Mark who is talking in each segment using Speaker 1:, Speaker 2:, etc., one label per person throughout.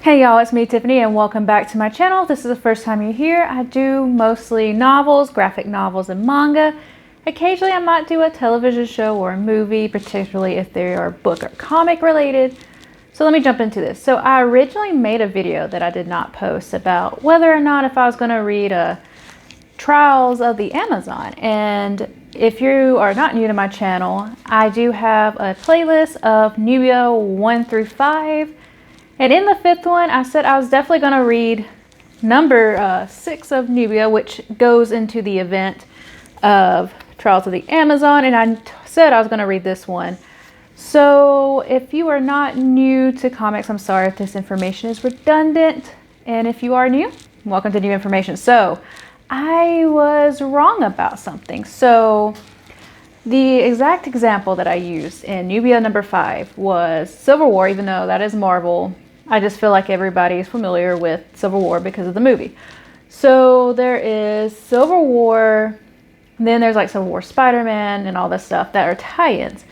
Speaker 1: Hey y'all, it's me Tiffany and welcome back to my channel. If this is the first time you're here, I do mostly novels, graphic novels, and manga. Occasionally I might do a television show or a movie, particularly if they are book or comic related. So let me jump into this. So I originally made a video that I did not post about whether or not if I was going to read Trials of the Amazon. And if you are not new to my channel, I do have a playlist of Nubia 1 through 5. And in the 5th one, I said I was definitely going to read number 6 of Nubia, which goes into the event of Trials of the Amazon. And I said I was going to read this one. So if you are not new to comics, I'm sorry if this information is redundant. And if you are new, welcome to new information. So I was wrong about something. So the exact example that I used in Nubia number 5 was Civil War, even though that is Marvel. I just feel like everybody is familiar with Civil War because of the movie. So there is Civil War, then there's like Civil War Spider-Man and all this stuff that are tie-ins.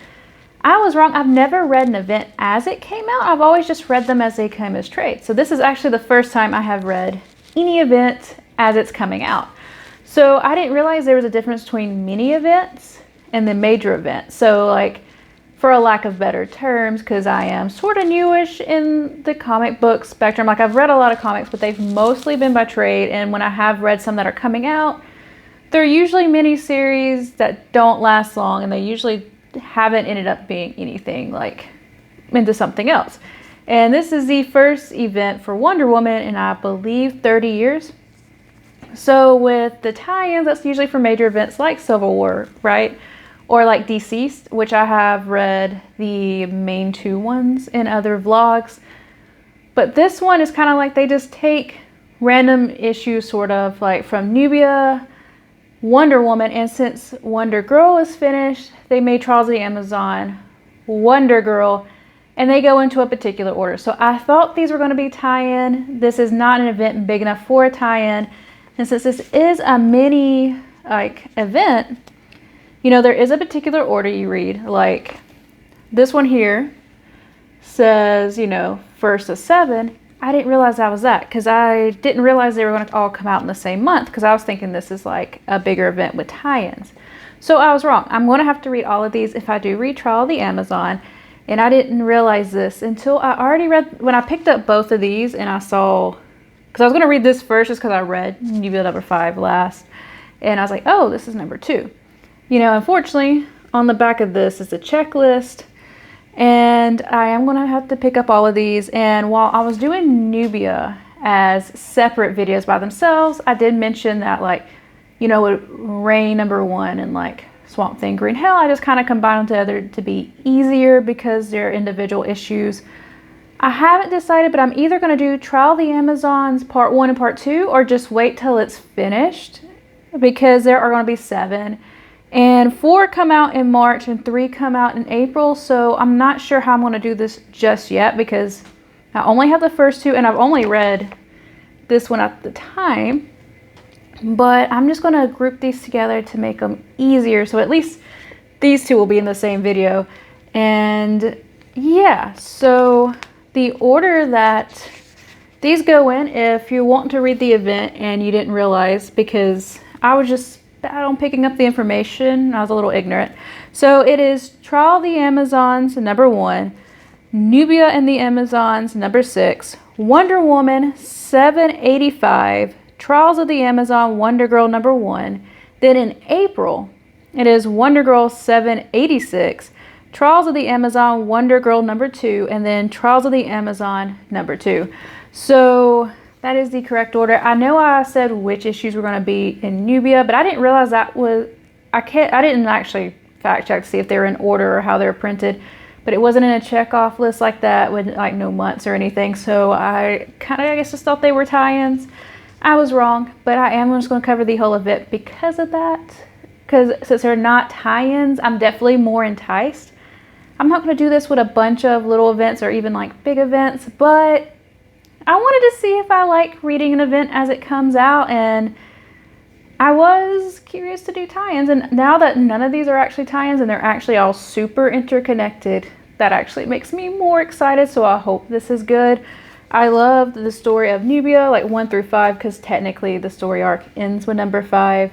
Speaker 1: I was wrong. I've never read an event as it came out. I've always just read them as they came as trades. So this is actually the first time I have read any event as it's coming out. So I didn't realize there was a difference between mini events and the major events. So like, for a lack of better terms, because I am sort of newish in the comic book spectrum. Like I've read a lot of comics, but they've mostly been by trade. And when I have read some that are coming out, they're usually mini-series that don't last long. And they usually haven't ended up being anything like into something else. And this is the first event for Wonder Woman in, I believe, 30 years. So with the tie-ins, that's usually for major events like Civil War, right? Or like Deceased, which I have read the main 2 ones in other vlogs. But this one is kind of like they just take random issues sort of like from Nubia, Wonder Woman, and since Wonder Girl is finished, they made Trials of the Amazon, Wonder Girl, and they go into a particular order. So I thought these were going to be tie-in. This is not an event big enough for a tie-in. And since this is a mini event, you know, there is a particular order you read. Like this one here says, you know, 1st to 7. I didn't realize that was that because I didn't realize they were going to all come out in the same month because I was thinking this is like a bigger event with tie-ins. So I was wrong. I'm going to have to read all of these if I do read Trial of the Amazon. And I didn't realize this until I already read, when I picked up both of these and I saw, because I was going to read this first just because I read Nubia number 5 last. And I was like, oh, this is number 2. You know, unfortunately, on the back of this is a checklist, and I am going to have to pick up all of these. And while I was doing Nubia as separate videos by themselves, I did mention that, like, you know, with Rain number 1 and like Swamp Thing Green Hell, I just kind of combined them together to be easier because they're individual issues. I haven't decided, but I'm either going to do Trial of the Amazons part 1 and part 2, or just wait till it's finished because there are going to be 7. And 4 come out in March and 3 come out in April. So I'm not sure how I'm going to do this just yet because I only have the first 2 and I've only read this one at the time. But I'm just going to group these together to make them easier. So at least these 2 will be in the same video. And yeah, so the order that these go in, if you want to read the event and you didn't realize, because I was just bad on picking up the information. I was a little ignorant. So it is Trial of the Amazons, number 1, Nubia and the Amazons, number 6, Wonder Woman, 785, Trials of the Amazon, Wonder Girl, number 1. Then in April, it is Wonder Girl, 786, Trials of the Amazon, Wonder Girl, number 2, and then Trials of the Amazon, number 2. So that is the correct order. I know I said which issues were going to be in Nubia, but I didn't realize that was, I didn't actually fact check to see if they were in order or how they were printed, but it wasn't in a check-off list like that with like no months or anything. So I kind of, I guess, just thought they were tie-ins. I was wrong, but I am just going to cover the whole event because of that. Because since they're not tie-ins, I'm definitely more enticed. I'm not going to do this with a bunch of little events or even like big events, but I wanted to see if I like reading an event as it comes out, and I was curious to do tie-ins. And now that none of these are actually tie-ins and they're actually all super interconnected, that actually makes me more excited. So I hope this is good. I loved the story of Nubia, like 1 through 5, because technically the story arc ends with number 5.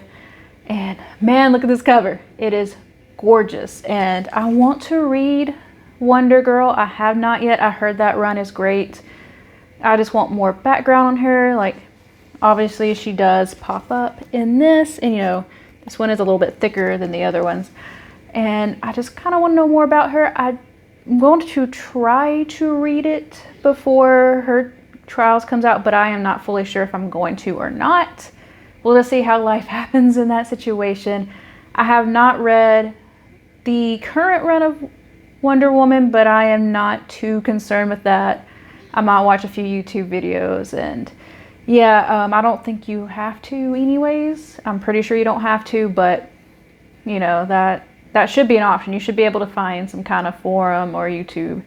Speaker 1: And man, look at this cover. It is gorgeous. And I want to read Wonder Girl. I have not yet. I heard that run is great. I just want more background on her. Like, obviously she does pop up in this, and you know, this one is a little bit thicker than the other ones. And I just kind of want to know more about her. I'm going to try to read it before her Trials comes out, but I am not fully sure if I'm going to or not. We'll just see how life happens in that situation. I have not read the current run of Wonder Woman, but I am not too concerned with that. I might watch a few YouTube videos, and yeah, I don't think you have to anyways. I'm pretty sure you don't have to, but you know, that should be an option. You should be able to find some kind of forum or YouTube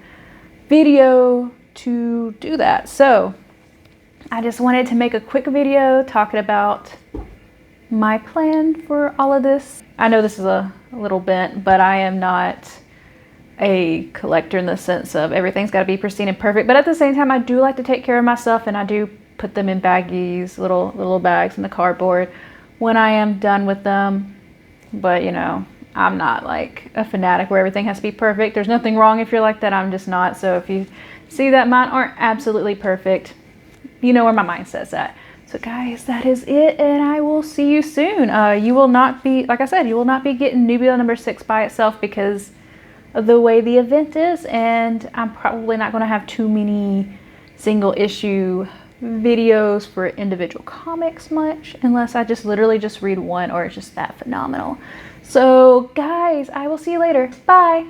Speaker 1: video to do that. So I just wanted to make a quick video talking about my plan for all of this. I know this is a little bent, but I am not a collector in the sense of everything's got to be pristine and perfect. But at the same time, I do like to take care of myself, and I do put them in baggies, little bags in the cardboard when I am done with them. But you know, I'm not like a fanatic where everything has to be perfect. There's nothing wrong if you're like that. I'm just not. So if you see that mine aren't absolutely perfect, you know where my mindset's at. So guys, that is it, and I will see you soon. You will not be, like I said, you will not be getting Nubia number 6 by itself because of the way the event is, and I'm probably not going to have too many single issue videos for individual comics much, unless I just literally just read one or it's just that phenomenal. So guys, I will see you later. Bye.